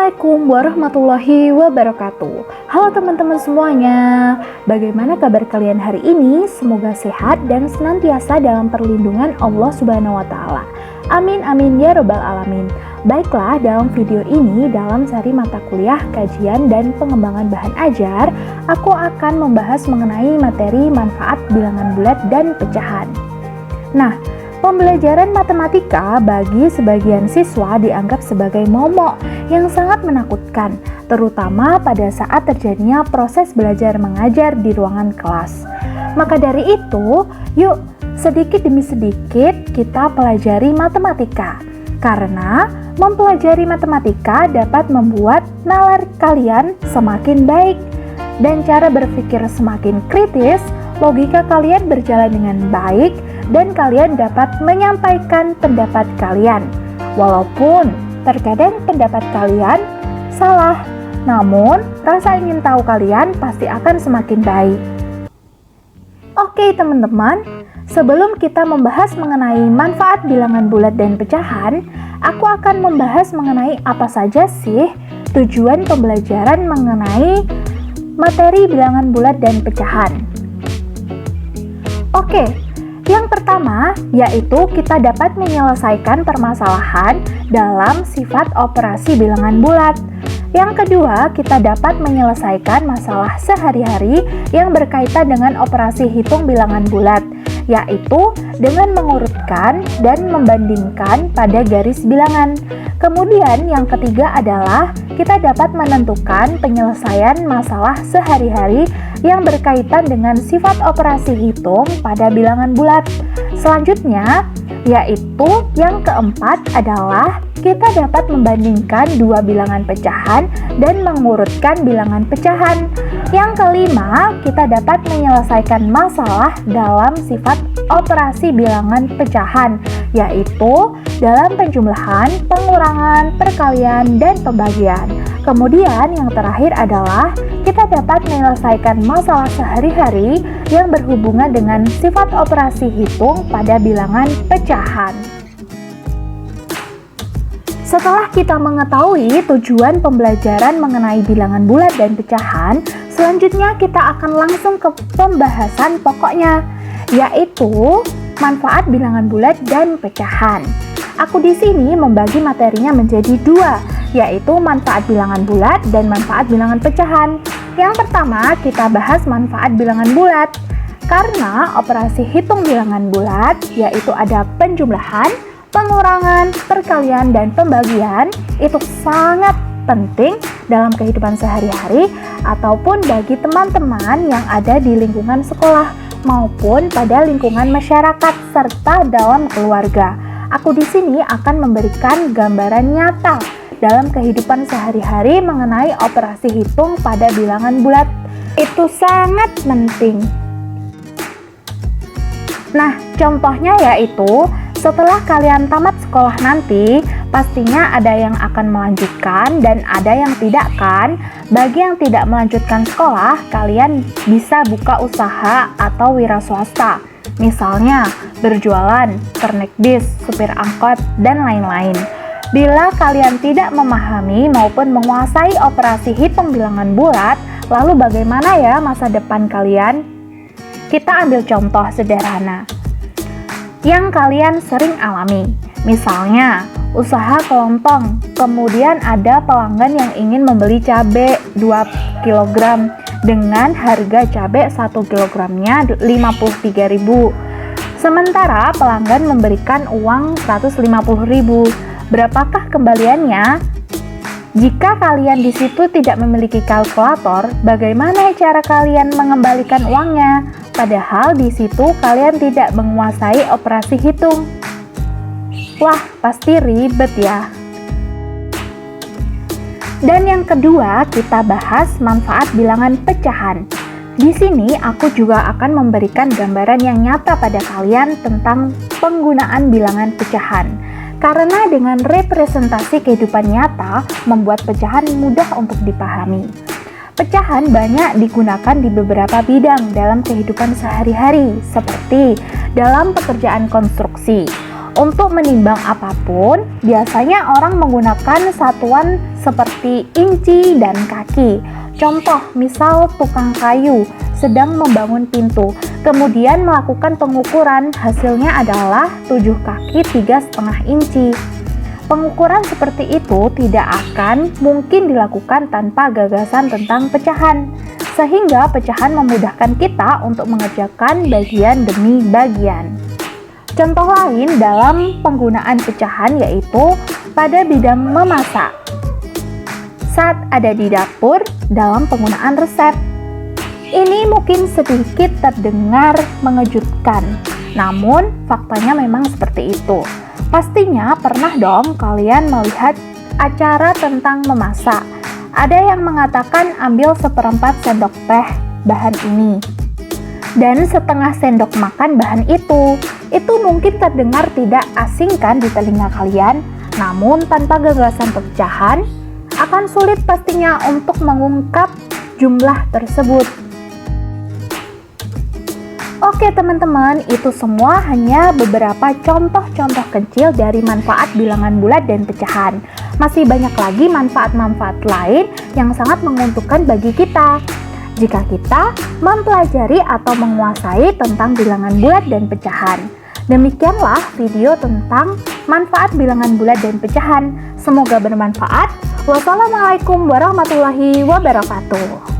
Assalamualaikum warahmatullahi wabarakatuh. Halo teman-teman semuanya. Bagaimana kabar kalian hari ini? Semoga sehat dan senantiasa dalam perlindungan Allah Subhanahu wa taala. Amin amin ya robbal alamin. Baiklah, dalam video ini dalam seri mata kuliah kajian dan pengembangan bahan ajar, aku akan membahas mengenai materi manfaat bilangan bulat dan pecahan. Nah, pembelajaran matematika bagi sebagian siswa dianggap sebagai momok yang sangat menakutkan, terutama pada saat terjadinya proses belajar mengajar di ruangan kelas. Maka dari itu, yuk sedikit demi sedikit kita pelajari matematika. Karena mempelajari matematika dapat membuat nalar kalian semakin baik dan cara berpikir semakin kritis, logika kalian berjalan dengan baik, dan kalian dapat menyampaikan pendapat kalian. Walaupun terkadang pendapat kalian salah, namun rasa ingin tahu kalian pasti akan semakin baik. Oke teman-teman, sebelum kita membahas mengenai manfaat bilangan bulat dan pecahan, aku akan membahas mengenai apa saja sih tujuan pembelajaran mengenai materi bilangan bulat dan pecahan. Oke, yang pertama yaitu kita dapat menyelesaikan permasalahan dalam sifat operasi bilangan bulat. Yang kedua, kita dapat menyelesaikan masalah sehari-hari yang berkaitan dengan operasi hitung bilangan bulat, yaitu dengan mengurutkan dan membandingkan pada garis bilangan. Kemudian yang ketiga adalah kita dapat menentukan penyelesaian masalah sehari-hari yang berkaitan dengan sifat operasi hitung pada bilangan bulat. Selanjutnya, yaitu yang keempat adalah kita dapat membandingkan dua bilangan pecahan dan mengurutkan bilangan pecahan. Yang kelima, kita dapat menyelesaikan masalah dalam sifat operasi bilangan pecahan, yaitu dalam penjumlahan, pengurangan, perkalian, dan pembagian. Kemudian yang terakhir adalah kita dapat menyelesaikan masalah sehari-hari yang berhubungan dengan sifat operasi hitung pada bilangan pecahan. Setelah kita mengetahui tujuan pembelajaran mengenai bilangan bulat dan pecahan, selanjutnya kita akan langsung ke pembahasan pokoknya, yaitu manfaat bilangan bulat dan pecahan. Aku di sini membagi materinya menjadi dua, yaitu manfaat bilangan bulat dan manfaat bilangan pecahan. Yang pertama, kita bahas manfaat bilangan bulat. Karena operasi hitung bilangan bulat, yaitu ada penjumlahan, pengurangan, perkalian, dan pembagian, itu sangat penting dalam kehidupan sehari-hari ataupun bagi teman-teman yang ada di lingkungan sekolah maupun pada lingkungan masyarakat serta dalam keluarga. Aku di sini akan memberikan gambaran nyata dalam kehidupan sehari-hari mengenai operasi hitung pada bilangan bulat. Itu sangat penting. Nah, contohnya yaitu setelah kalian tamat sekolah nanti, pastinya ada yang akan melanjutkan dan ada yang tidak kan? Bagi yang tidak melanjutkan sekolah, kalian bisa buka usaha atau wira swasta. Misalnya, berjualan, ternak bis, supir angkot, dan lain-lain. Bila kalian tidak memahami maupun menguasai operasi hitung bilangan bulat, lalu bagaimana ya masa depan kalian? Kita ambil contoh sederhana yang kalian sering alami. Misalnya, usaha kelontong, kemudian ada pelanggan yang ingin membeli cabai 2 kg dengan harga cabai 1 kilogramnya 53.000. Sementara pelanggan memberikan uang 150.000. Berapakah kembaliannya? Jika kalian di situ tidak memiliki kalkulator, bagaimana cara kalian mengembalikan uangnya? Padahal di situ kalian tidak menguasai operasi hitung. Wah, pasti ribet ya. Dan yang kedua, kita bahas manfaat bilangan pecahan. Di sini aku juga akan memberikan gambaran yang nyata pada kalian tentang penggunaan bilangan pecahan. Karena dengan representasi kehidupan nyata membuat pecahan mudah untuk dipahami. Pecahan banyak digunakan di beberapa bidang dalam kehidupan sehari-hari, seperti dalam pekerjaan konstruksi. Untuk menimbang apapun, biasanya orang menggunakan satuan seperti inci dan kaki. Contoh, misal tukang kayu sedang membangun pintu, kemudian melakukan pengukuran, hasilnya adalah 7 kaki 3,5 inci. Pengukuran seperti itu tidak akan mungkin dilakukan tanpa gagasan tentang pecahan, sehingga pecahan memudahkan kita untuk mengerjakan bagian demi bagian. Contoh lain dalam penggunaan pecahan yaitu pada bidang memasak. Saat ada di dapur dalam penggunaan resep. Ini mungkin sedikit terdengar mengejutkan, namun faktanya memang seperti itu. Pastinya pernah dong kalian melihat acara tentang memasak. Ada yang mengatakan ambil 1/4 sendok teh bahan ini dan setengah sendok makan bahan itu. Itu mungkin terdengar tidak asing kan di telinga kalian, namun tanpa gagasan pecahan akan sulit pastinya untuk mengungkap jumlah tersebut. Oke teman-teman, itu semua hanya beberapa contoh-contoh kecil dari manfaat bilangan bulat dan pecahan. Masih banyak lagi manfaat-manfaat lain yang sangat menguntungkan bagi kita jika kita mempelajari atau menguasai tentang bilangan bulat dan pecahan. Demikianlah video tentang manfaat bilangan bulat dan pecahan. Semoga bermanfaat. Wassalamualaikum warahmatullahi wabarakatuh.